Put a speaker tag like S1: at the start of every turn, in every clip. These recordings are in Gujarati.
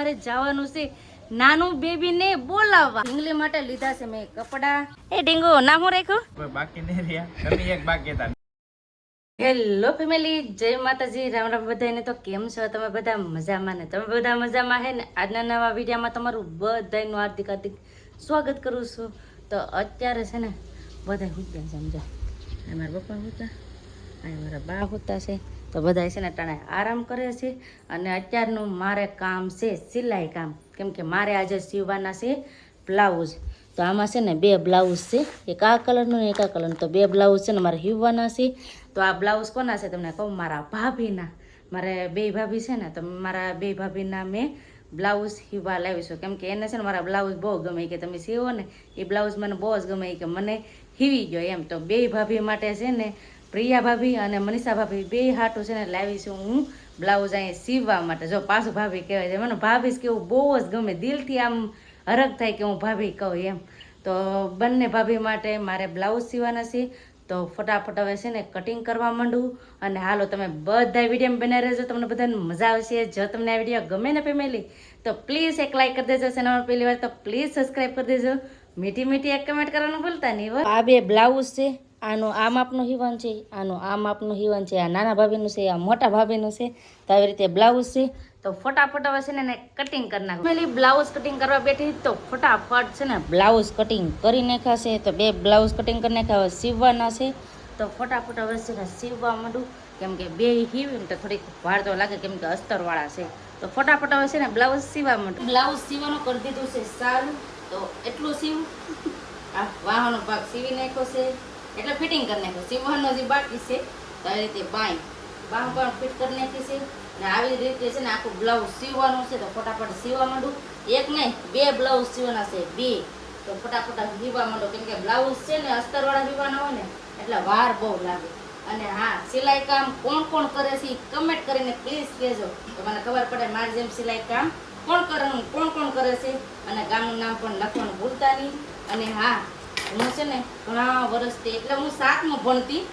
S1: અમારે જવાનું છે નાનું બેબીને બોલાવવા. ઢીંગલી માટે લીધા છે મેં કપડા. એ ઢીંગુ નામ હું રાખ્યું?
S2: બાકી નહીં રહ્યા, તમે એક બાકી હતા.
S1: હેલો ફેમિલી, જય માતાજી, રામ રામ બધાને. તો કેમ છો તમે બધા? મજામાં ને? તમે બધા મજામાં હે ને? આજના નવા વિડીયોમાં તમારું બધાનું હાર્દિક હાર્દિક સ્વાગત કરું છું. તો અત્યારે છે ને બધા હોતા સમજા, મારા પપ્પા હોતા, અહીં મારા બા હોતા છે. તો બધા છે ને ટાણે આરામ કરે છે. અને અત્યારનું મારે કામ છે સિલાઈ કામ, કેમ કે મારે આજે સીવવાના છે બ્લાઉઝ. તો આમાં છે ને બે બ્લાઉઝ છે, એક આ કલરનું ને એક આ કલરનું. તો બે બ્લાઉઝ છે ને મારે સીવવાના છે. તો આ બ્લાઉઝ કોના છે તમને કહું? મારા ભાભીના. મારે બે ભાભી છે ને, તો મારા બે ભાભીના મેં બ્લાઉઝ સીવવા લાવીશું. કેમ કે એને છે ને મારા બ્લાઉઝ બહુ ગમે, કે તમે સીવો ને એ બ્લાઉઝ મને બહુ જ ગમે, કે મને સીવી ગયો એમ. તો બે ભાભી માટે છે ને, પ્રિયા ભાભી અને મનીષા ભાભી બે હાટું છે ને લાવીશું હું બ્લાઉઝ અહીંયા સીવવા માટે. જો પાછું ભાભી કહેવાય છે, મને ભાભી કેવું બહુ જ ગમે, દિલથી આમ હરખ થાય કે હું ભાભી કહું એમ. તો બંને ભાભી માટે મારે બ્લાઉઝ સીવવાના છે. તો ફટાફટ હવે છે ને કટિંગ કરવા માંડું. અને હાલો તમે બધા વિડીયો બનાવી રહેજો, તમને બધાને મજા આવશે. જો તમને આ વિડીયો ગમે ને ફેમિલી, તો પ્લીઝ એક લાઈક કરી દેજો. ચેનલ પહેલી વાર તો પ્લીઝ સબસ્ક્રાઈબ કરી દેજો. મીઠી મીઠી એક કમેન્ટ કરવાનું ભૂલતા નહીં. આ બે બ્લાઉઝ છે, આનું આ માપનું હીવન છે, આનું આ માપનું હીવન છે. આ નાના ભાભીનું છે, આ મોટા ભાભીનું છે. તો આવી રીતે બ્લાઉઝ છે. તો ફટાફટ હવે છે ને કટિંગ કરી નાખો. ફેમિલી બ્લાઉઝ કટિંગ કરવા બેઠી તો ફટાફટ છે ને બ્લાઉઝ કટિંગ કરી નાખાશે. તો બે બ્લાઉઝ કટિંગ કરી નાખ્યા, હવે સીવવાના છે. તો ફટાફટ હવે છે ને સીવવા માંડું, કેમ કે બે હીવીને તો થોડીક વાર તો લાગે, કેમ કે અસ્તરવાળા છે. તો ફટાફટ હવે છે ને બ્લાઉઝ સીવવા માંડું. બ્લાઉઝ સીવવાનું કરી દીધું છે સારું. તો એટલું સીવું, આ વાહનો ભાગ સીવી નાખ્યો છે, એટલે ફિટિંગ કરી નાખ્યો. સીવવાનો જે બાકી છે તો આવી રીતે બાય પણ ફિટ કરી નાખી છે. ને આવી રીતે છે ને આખું બ્લાઉઝ સીવવાનું છે. તો ફટાફટ સીવવા માંડું. એક નહીં, બે બ્લાઉઝ સીવવાના છે, બે. તો ફટાફટ સીવવા માંડો, કેમ કે બ્લાઉઝ છે ને અસ્તરવાળા સીવવાના હોય ને એટલે વાર બહુ લાગે. અને હા, સિલાઈ કામ કોણ કોણ કરે છે એ કમેન્ટ કરીને પ્લીઝ કહેજો, તો મને ખબર પડે મારી જેમ સિલાઈ કામ કોણ કરે છે. અને ગામનું નામ પણ લખવાનું ભૂલતા નહીં. અને હા, હું છે ને ઘણા વર્ષથી, એટલે હું સાતમું ભણતી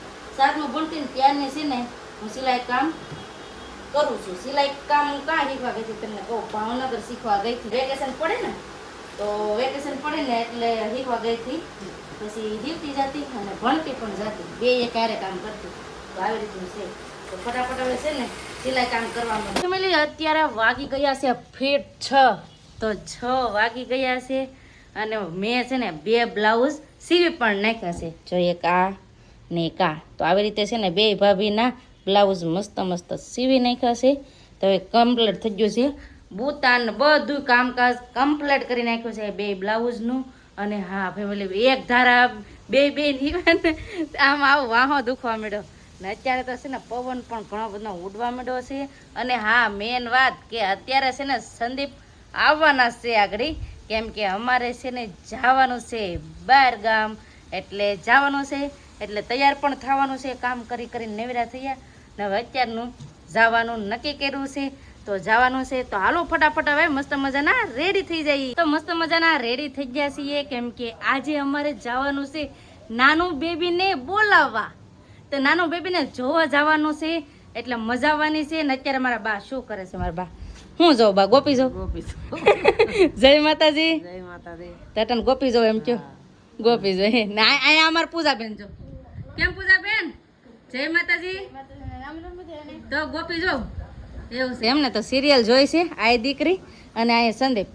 S1: ને ત્યારની છે ને હું સિલાઈ કામ કરું છું. સિલાઈ કામ હું કાં શીખવા ગઈ હતી તમને કહું? ભાવનગર શીખવા ગઈ હતી. વેકેશન પડે ને એટલે શીખવા ગઈ હતી. પછી જીવતી જતી અને ભણતી પણ જતી, બે ક્યારે કામ કરતી. તો આવી રીતનું છે. તો ફટાફટ હવે છે ને સિલાઈ કામ કરવામાં. ફેમિલી અત્યારે વાગી ગયા છે ફીટ 6. તો 6 વાગી ગયા છે. અને મેં છે ને બે બ્લાઉઝ સીવી પણ નાખ્યા છે. જો એક આ ને એક આ. તો આવી રીતે છે ને બે ભાભીના બ્લાઉઝ મસ્ત મસ્ત સીવી નાખ્યા છે. તો હવે કમ્પ્લીટ થઈ ગયું છે. બુતાન બધું કામકાજ કમ્પ્લીટ કરી નાખ્યું છે બે બ્લાઉઝનું. અને હા ફેમિલી, એક ધારા બે આમ આવો વાહો દુખવા માંડ્યો. ને અત્યારે તો છે ને પવન પણ ઘણો બધો ઉડવા માંડ્યો છે. અને હા, મેન વાત કે અત્યારે છે ને સંદીપ આવવાના છે આગળ, કેમ કે અમારે છે ને જવાનું છે બહાર ગામ. એટલે જવાનું છે, એટલે તૈયાર પણ થવાનું છે. કામ કરી કરીને નેવરા થયા ને હવે અત્યારનું જવાનું નક્કી કર્યું છે. તો જવાનું છે. તો હાલો ફટાફટ હવે મસ્ત મજાના રેડી થઈ જઈએ. તો મસ્ત મજાના રેડી થઈ ગયા છીએ, કેમ કે આજે અમારે જવાનું છે નાનું બેબીને બોલાવવા. તો નાનું બેબીને જોવા જવાનું છે, એટલે મજા આવવાની છે. ને અત્યારે મારા બા શું કરે છે? મારા બા હું જો બા ગોપી જો જય માતાજી.
S3: જય માતાજી.
S1: તટન ગોપી જો એમ કયો, ગોપી જો. ને અહીંયા અમાર પૂજાબેન જો. કેમ પૂજાબેન? જય માતાજી. તો ગોપી જો એવું છે એમને. તો સિરિયલ જોઈ છે આ દીકરી અને આ સંદીપ.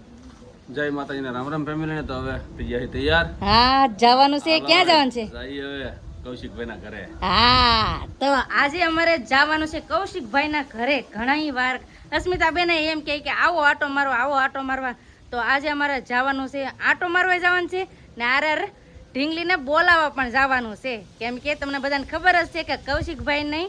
S2: જય માતાજીને રામ રામ ફેમિલી ને. તો હવે તૈયાર
S1: હા, જવાનું છે. ક્યાં જવાનું છે?
S2: જઈએ હવે કૌશિકભાઈ ના ઘરે.
S1: હા, તો આજે અમારે જવાનું છે કૌશિકભાઈ ના ઘરે. ઘણી વાર અસ્મિતાબેન એમ કે આવો આટો મારવા, આવો આટો મારવા. તો આજે અમારે જવાનું છે, આટો મારવા જવાનું છે ને આરે ઢીંગલીને બોલાવવા પણ જવાનું છે. કેમ કે તમને બધાને ખબર જ છે કે કૌશિકભાઈ નહીં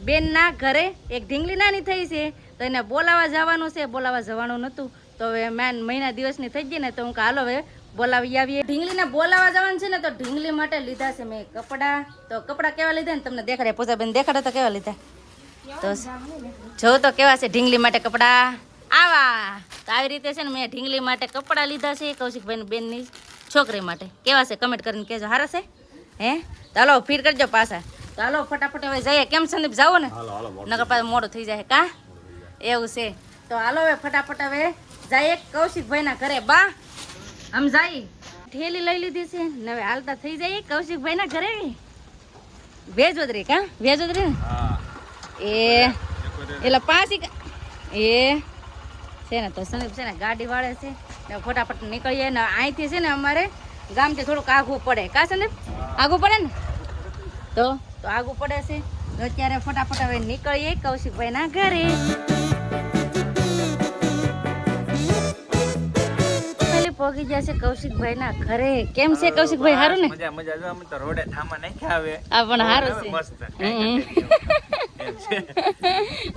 S1: બેનના ઘરે એક ઢીંગલી નાની થઈ છે. તો એને બોલાવવા જવાનું છે. બોલાવવા જવાનું નહોતું, તો હવે મહિના દિવસની થઈ ગઈ ને, તો હું હાલો હવે બોલાવી આવીએ. ઢીંગલીને બોલાવવા જવાનું છે ને, તો ઢીંગલી માટે લીધા છે મેં કપડાં. તો કપડાં કેવા લીધા ને તમને દેખાડે. પૂજાબેન દેખાડે તો કેવા લીધા? તો જો તો કેવા છે ઢીંગલી માટે કપડાં. આવા તો આવી રીતે છે ને મેં ઢીંગલી માટે કપડાં લીધા છે. કૌશિકભાઈ બેનની છોકરી માટે કેવા છે કમેન્ટ કરીને કહેજો. હારા છે હે? તો હાલો ફીર કરજો પાછા. તો હાલો ફટાફટ હવે જઈએ. કેમ સંદીપ જાવો ને? નગર પાસે મોડું થઈ જાય કા? એવું છે. તો હાલો હવે ફટાફટ હવે જાય કૌશિકભાઈ ના ઘરે બા આમ જાય ઠેલી લઈ લીધી છે ને હવે હાલતા થઈ જાય કૌશિકભાઈ ના ઘરે વેજોદરી કા વેજોદરી ને
S2: હા
S1: એ એટલે પાછી એ છે ને તો સંદીપ છે ને ગાડી વાળે છે ને ફટાફટ નીકળીએ ને અહીંથી છે ને અમારે ગામથી થોડુંક આઘું પડે કા સંદીપ આઘું પડે ને તો આઘું પડે છે તો અત્યારે ફટાફટ હવે નીકળીએ કૌશિકભાઈ ના ઘરે પોગી ગયા છે કૌશિકભાઈ ના ઘરે કેમ છે કૌશિકભાઈ સારું ને
S3: મજા મજા જો અમે તો રોડે થામા નાખ્યા આવે
S1: આ પણ સારું છે
S3: મસ્ત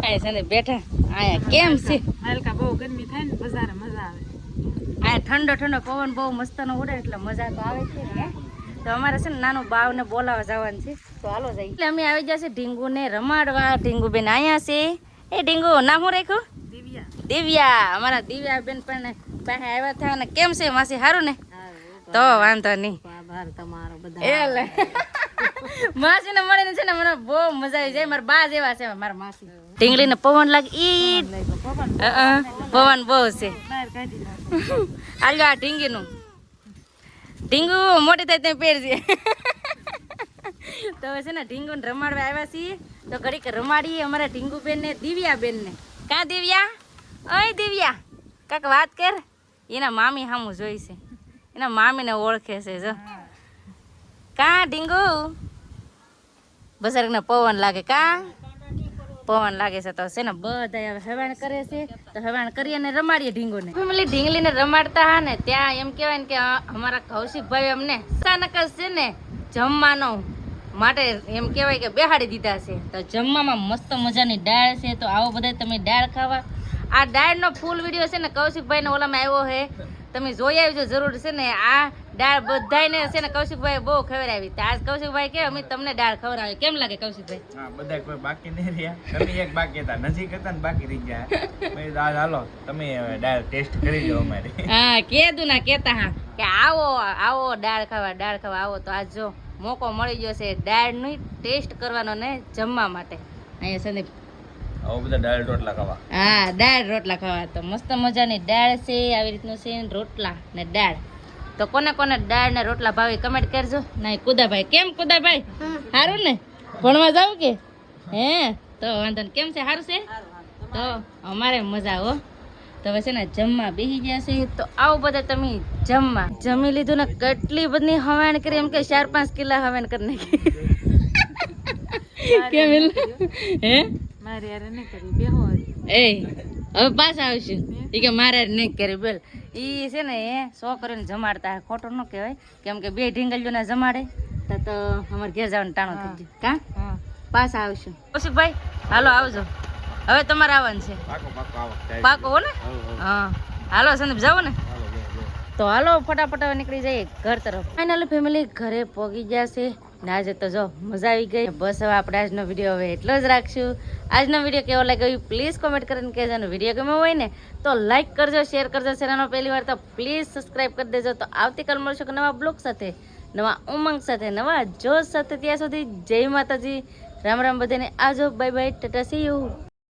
S1: આ સંદીપ બેઠા આયા કેમ છે
S4: હલકા બહુ ગરમી થાય ને બજારે મજા આવે
S1: આ ઠંડો ઠંડો પવન બહુ મસ્તનો ઉડે એટલે મજા તો આવે છે ને તો અમારે છે ને નાનું બાવને બોલાવવા જવાનું છે તો હાલો જઈએ એટલે અમે આવી જશે ઢીંગુને રમાડવા ઢીંગુ બેન અહીંયા છે એ ઢીંગુ નામ શું રાખ્યું
S4: દિવ્યા
S1: દિવ્યા અમારા દિવ્યા બેન પણ પાસે આવ્યા થયા ને કેમ છે માસી સારું ને તો વાંધો નહીં
S4: આભાર તમારો બધા
S1: એટલે માસી ને મળીને છે ને મને બહુ મજા આવી જાય મારા બા જેવા છે મારા માસી ઢીંગલી ને પવન લાગે ઈ પવન બહુ છે
S4: બહાર કાઢી નાખો
S1: આલ્યો આ ઢીંગીનું ઢીંગુ મોટી થાય ત્યાં પહેરજે તો હવે છે ને ઢીંગુને રમાડવા આવ્યા છીએ તો ઘડીક રમાડીએ અમારા ઢીંગુ બેન ને દિવ્યા બેન ને કા દિવ્યા ઓય દિવ્યા કાક વાત કર એના મામી સામું જોઈ છે એના મામીને ઓળખે છે જો કા ઢીંગુ બસરને પવન લાગે કા પવન લાગે છે તો છે ને બધા હવે હવાણ કરે છે તો હવાણ કરી અને રમાડીએ ઢીંગુને ફેમિલી ઢીંગલીને રમાડતા હા ને ત્યાં એમ કહેવાય ને કે અમારા કૌશિકભાઈ અમને અચાનક જ છે ને જમવાનો માટે એમ કહેવાય કે બેહાડી દીધા છે તો જમવામાં મસ્ત મજાની દાળ છે તો આવો બધા તમે દાળ ખાવા આ દાળનો ફૂલ વિડીયો છે ને કૌશિકભાઈને ઓલામાં આવ્યો છે તમે જોઈ આવજો જરૂર છે ને આ દાળ બધાને છે ને કૌશિકભાઈ બહુ ખવડાવી તો આજ કૌશિકભાઈ કે અમે તમને દાળ ખવડાવી કેમ લાગે કૌશિકભાઈ
S3: હા બધા કોઈ બાકી નહીં રહ્યા તમે એક બાકી હતા નજીક હતા ને બાકી રહી ગયા મેં કીધું આજ હાલો તમે દાળ ટેસ્ટ કરી લો અમારી
S1: હા કીધું ના કેતા હા કે આવો આવો દાળ ખાવા આવો તો આજ જો મોકો મળી ગયો છે દાળની ટેસ્ટ કરવાનો ને જમવા માટે અહીંયા સંદીપ
S3: આવો બધા દાળ રોટલા ખાવા
S1: હા દાળ રોટલા ખાવા તો મસ્ત મજાની દાળ છે આવી રીતનું છે રોટલા ને દાળ તો કોને કોને દાળ ને રોટલા ભાવે કમેન્ટ કરજો નહીં કુદાભાઈ કેમ કુદાભાઈ સારું ને ભણવા જાવ કે હે તો વાંધો નહીં કેમ છે સારું છે તો અમારે મજા હો તો હવે છે ને જમવા બેસી ગયા છે તો આવો બધા તમે જમવા જમી લીધું ને કેટલી બધી હવાણ કરી એમ કે 4-5 કિલો હવાણ કરી નાખી કેમ હે
S4: મારી યાર નહીં કરી બેહો
S1: એ હવે પાછા આવશું એ કે મારે નહીં કરી બેલ ઈ છે ને એ છોકરીને જમાડતા ખોટું ન કહેવાય કેમ કે બે ઢીંગલીઓને જમાડે તો અમારે ઘેર જવાનું ટાણું થઈ ગયું કા
S4: હા
S1: પાછા આવશું કૌશિકભાઈ હાલો આવજો હવે તમારે આવવાનું છે
S3: પાકો પાકો આવો
S1: પાકો હો ને હા હાલો સંદીપ જાવ ને તો હાલો ફટાફટ હવે નીકળી જઈએ ઘર તરફ ફાઇનલી ફેમિલી ઘરે પહોંચી ગયા છે ને આજે તો જો મજા આવી ગઈ બસ હવે આપણે આજનો વિડીયો હવે એટલો જ રાખશું આજનો વિડીયો કેવો લાગ્યો પ્લીઝ કોમેન્ટ કરીને કહેજો અને વિડીયો ગમ્યો હોય ને તો લાઈક કરજો શેર કરજો ચેનલમાં પહેલી વાર તો પ્લીઝ સબસ્ક્રાઈબ કરી દેજો તો આવતીકાલ મળશું કે નવા બ્લોગ સાથે નવા ઉમંગ સાથે નવા જોશ સાથે ત્યાં સુધી જય માતાજી રામ રામ બધાને આવજો bye bye Tata C you